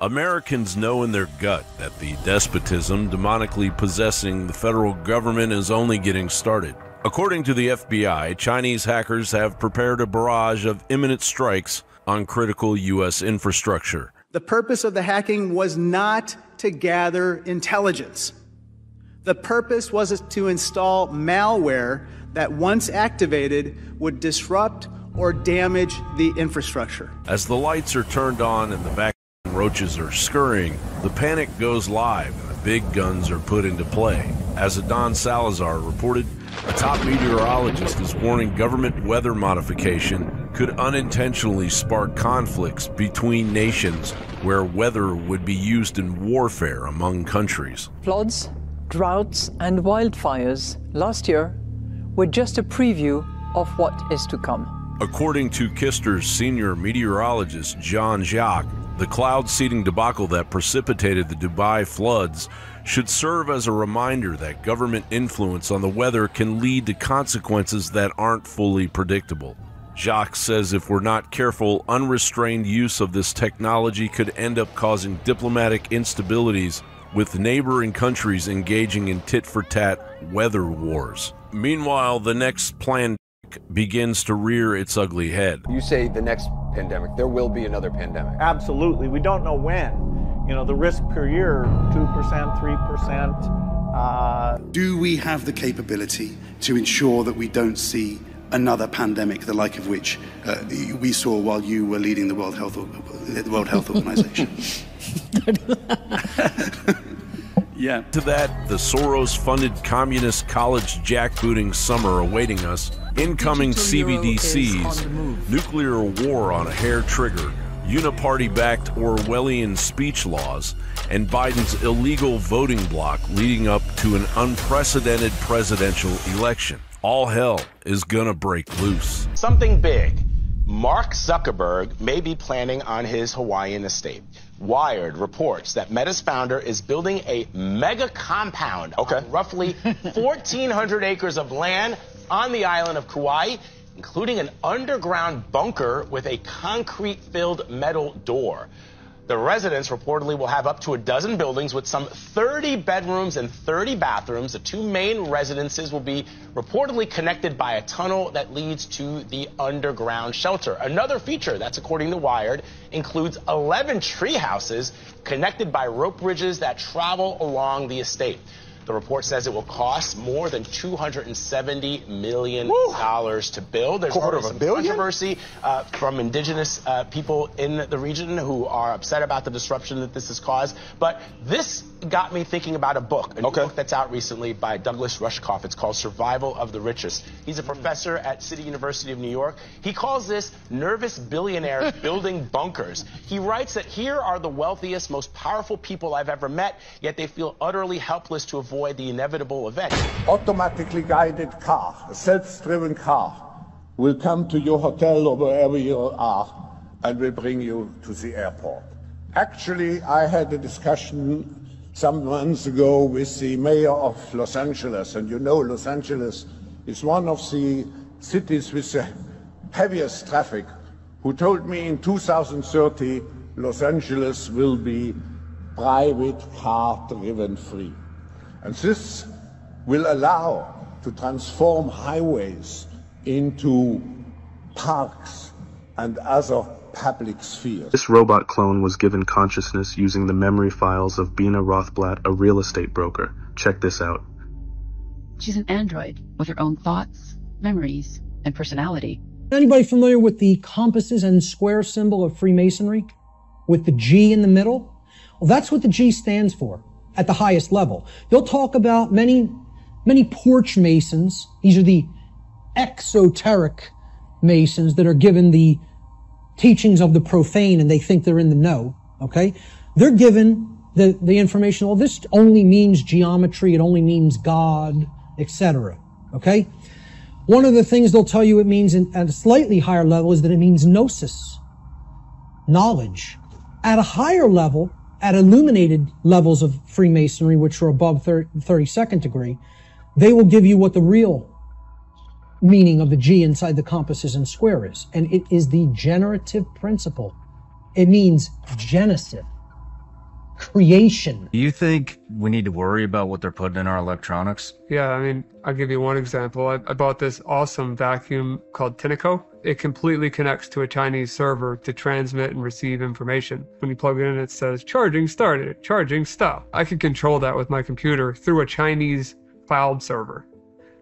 Americans know in their gut that the despotism demonically possessing the federal government is only getting started. According to the FBI, Chinese hackers have prepared a barrage of imminent strikes on critical U.S. infrastructure. The purpose of the hacking was not to gather intelligence. The purpose was to install malware that, once activated, would disrupt or damage the infrastructure. As the lights are turned on and the vacuum roaches are scurrying, the panic goes live and the big guns are put into play. As Adon Salazar reported, a top meteorologist is warning government weather modification could unintentionally spark conflicts between nations where weather would be used in warfare among countries. Floods, droughts, and wildfires last year were just a preview of what is to come. According to Kister's senior meteorologist, John Jacques, the cloud seeding debacle that precipitated the Dubai floods should serve as a reminder that government influence on the weather can lead to consequences that aren't fully predictable. Jacques says if we're not careful, unrestrained use of this technology could end up causing diplomatic instabilities, with neighboring countries engaging in tit-for-tat weather wars. Meanwhile, the next planned begins to rear its ugly head. You say the next pandemic, there will be another pandemic. Absolutely. We don't know when. You know, the risk per year, 2%, 3%. Do we have the capability to ensure that we don't see another pandemic, the like of which we saw while you were leading the World Health Organization? Yeah. To that, the Soros-funded communist college jackbooting summer awaiting us, incoming CBDCs, nuclear war on a hair trigger, uniparty-backed Orwellian speech laws, and Biden's illegal voting bloc leading up to an unprecedented presidential election. All hell is gonna break loose. Something big. Mark Zuckerberg may be planning on his Hawaiian estate. Wired reports that Meta's founder is building a mega compound on roughly 1,400 acres of land on the island of Kauai, including an underground bunker with a concrete-filled metal door. The residence reportedly will have up to a dozen buildings with some 30 bedrooms and 30 bathrooms. The two main residences will be reportedly connected by a tunnel that leads to the underground shelter. Another feature, that's according to Wired, includes 11 tree houses connected by rope bridges that travel along the estate. The report says it will cost more than $270 million to build. There's already some controversy from indigenous people in the region who are upset about the disruption that this has caused. But this got me thinking about a book, a new book that's out recently by Douglas Rushkoff. It's called Survival of the Richest. He's a professor at City University of New York. He calls this nervous billionaires building bunkers. He writes that here are the wealthiest, most powerful people I've ever met, yet they feel utterly helpless to avoid the inevitable event. Automatically guided car, a self-driven car, will come to your hotel or wherever you are and will bring you to the airport. Actually, I had a discussion some months ago with the mayor of Los Angeles, and you know Los Angeles is one of the cities with the heaviest traffic, who told me in 2030 Los Angeles will be private car-driven free. And this will allow to transform highways into parks and other public spheres. This robot clone was given consciousness using the memory files of Bina Rothblatt, a real estate broker. Check this out. She's an android with her own thoughts, memories, and personality. Anybody familiar with the compasses and square symbol of Freemasonry? With the G in the middle? Well, that's what the G stands for at the highest level. They'll talk about many porch masons. These are the exoteric masons that are given the teachings of the profane and they think they're in the know, okay? They're given the information, well, this only means geometry, it only means God, etc., okay? One of the things they'll tell you it means at a slightly higher level is that it means gnosis, knowledge. At a higher level, at illuminated levels of Freemasonry, which are above 32nd degree, they will give you what the real meaning of the G inside the compasses and square is. And it is the generative principle. It means genesis. creation. Do you think we need to worry about what they're putting in our electronics? Yeah, I mean, I'll give you one example. I bought this awesome vacuum called Tinico. It completely connects to a Chinese server to transmit and receive information. When you plug it in, it says, charging started, charging stopped. I can control that with my computer through a Chinese cloud server.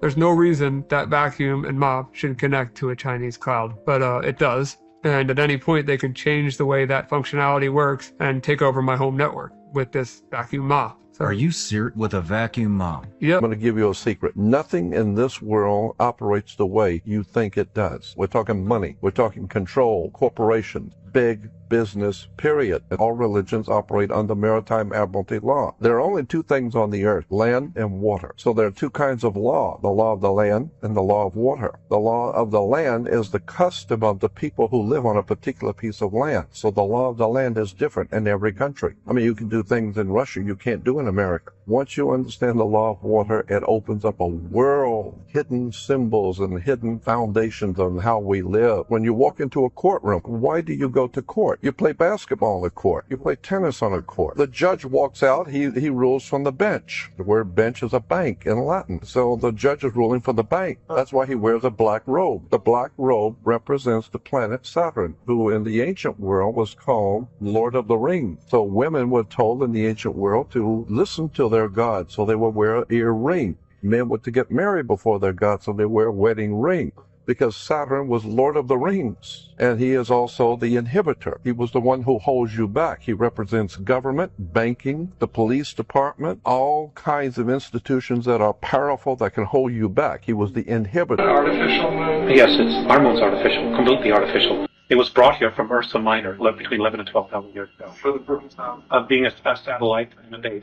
There's no reason that vacuum and mop should connect to a Chinese cloud, but it does. And at any point, they can change the way that functionality works and take over my home network with this vacuum mop. So, are you serious with a vacuum mop? Yep. I'm going to give you a secret. Nothing in this world operates the way you think it does. We're talking money. We're talking control, corporations, big business, period. All religions operate under maritime admiralty law. There are only two things on the earth, land and water. So there are two kinds of law, the law of the land and the law of water. The law of the land is the custom of the people who live on a particular piece of land. So the law of the land is different in every country. I mean, you can do things in Russia you can't do in America. Once you understand the law of water, it opens up a world, hidden symbols and hidden foundations on how we live. When you walk into a courtroom, why do you go to court? You play basketball on a court. You play tennis on a court. The judge walks out, he rules from the bench. The word bench is a bank in Latin. So the judge is ruling for the bank. That's why he wears a black robe. The black robe represents the planet Saturn, who in the ancient world was called Lord of the Rings. So women were told in the ancient world to listen to their god, so they would wear an ear ring. Men were to get married before their god, so they wear a wedding ring. Because Saturn was Lord of the Rings, and he is also the inhibitor. He was the one who holds you back. He represents government, banking, the police department, all kinds of institutions that are powerful that can hold you back. He was the inhibitor. Artificial moon? Yes, our moon's artificial, completely artificial. It was brought here from Ursa Minor between 11 and 12,000 years ago. For the purpose of being a satellite, and they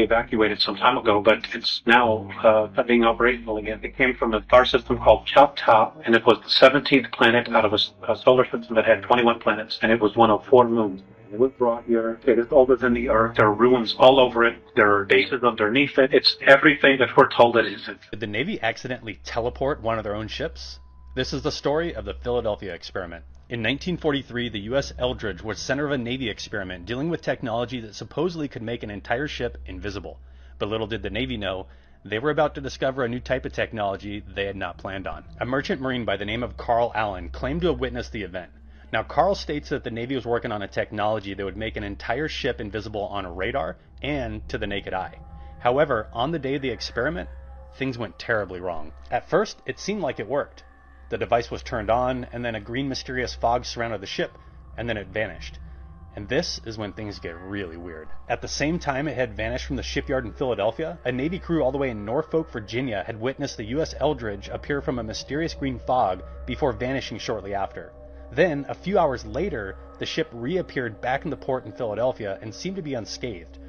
evacuated some time ago, but it's now being operational again. It came from a star system called Choctaw, and it was the 17th planet out of a solar system that had 21 planets, and it was one of 4 moons. It was brought here. It is older than the Earth. There are ruins all over it. There are bases underneath it. It's everything that we're told it isn't. Did the Navy accidentally teleport one of their own ships? This is the story of the Philadelphia experiment. In 1943, the U.S. Eldridge was center of a Navy experiment dealing with technology that supposedly could make an entire ship invisible. But little did the Navy know, they were about to discover a new type of technology they had not planned on. A merchant marine by the name of Carl Allen claimed to have witnessed the event. Now, Carl states that the Navy was working on a technology that would make an entire ship invisible on a radar and to the naked eye. However, on the day of the experiment, things went terribly wrong. At first, it seemed like it worked. The device was turned on, and then a green mysterious fog surrounded the ship, and then it vanished. And this is when things get really weird. At the same time it had vanished from the shipyard in Philadelphia, a Navy crew all the way in Norfolk, Virginia had witnessed the U.S. Eldridge appear from a mysterious green fog before vanishing shortly after. Then, a few hours later, the ship reappeared back in the port in Philadelphia and seemed to be unscathed.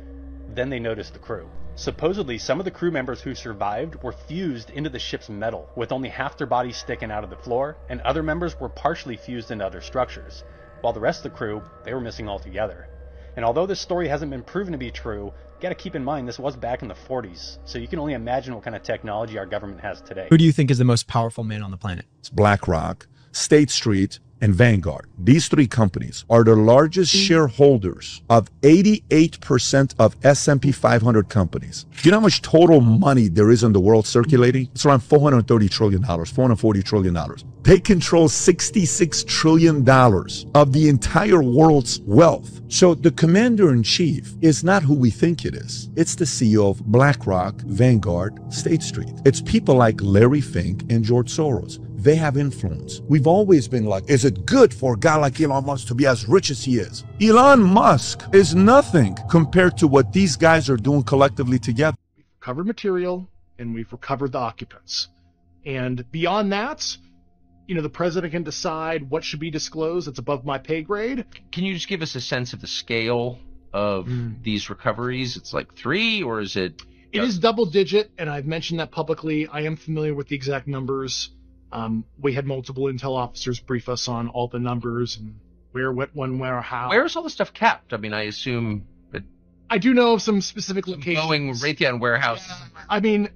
Then they noticed the crew. Supposedly, some of the crew members who survived were fused into the ship's metal, with only half their bodies sticking out of the floor, and other members were partially fused into other structures, while the rest of the crew, they were missing altogether. And although this story hasn't been proven to be true, you gotta keep in mind this was back in the 40s, so you can only imagine what kind of technology our government has today. Who do you think is the most powerful man on the planet? It's BlackRock, State Street, and Vanguard. These 3 companies are the largest shareholders of 88% of S&P 500 companies. Do you know how much total money there is in the world circulating? It's around $430 trillion, $440 trillion. They control $66 trillion of the entire world's wealth. So the commander-in-chief is not who we think it is. It's the CEO of BlackRock, Vanguard, State Street. It's people like Larry Fink and George Soros. They have influence. We've always been like, is it good for a guy like Elon Musk to be as rich as he is? Elon Musk is nothing compared to what these guys are doing collectively together. We've recovered material and we've recovered the occupants. And beyond that, the president can decide what should be disclosed. It's above my pay grade. Can you just give us a sense of the scale of these recoveries? It's like 3, or is it? It is double digit, and I've mentioned that publicly. I am familiar with the exact numbers. We had multiple intel officers brief us on all the numbers and where, what, when, where, how. Where's all the stuff kept? I mean, I assume that. I do know of some specific locations. Boeing Raytheon warehouse. I mean,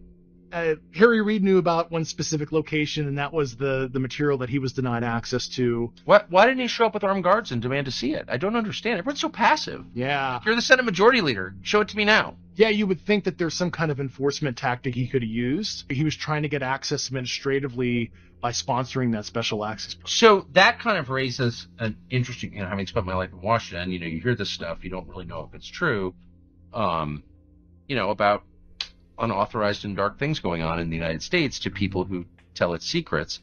Harry Reid knew about one specific location, and that was the material that he was denied access to. Why didn't he show up with armed guards and demand to see it? I don't understand. Everyone's so passive. Yeah. You're the Senate Majority Leader. Show it to me now. Yeah, you would think that there's some kind of enforcement tactic he could have used. He was trying to get access administratively by sponsoring that special access program. So that kind of raises an interesting, having spent my life in Washington, you hear this stuff, you don't really know if it's true, about unauthorized and dark things going on in the United States to people who tell its secrets.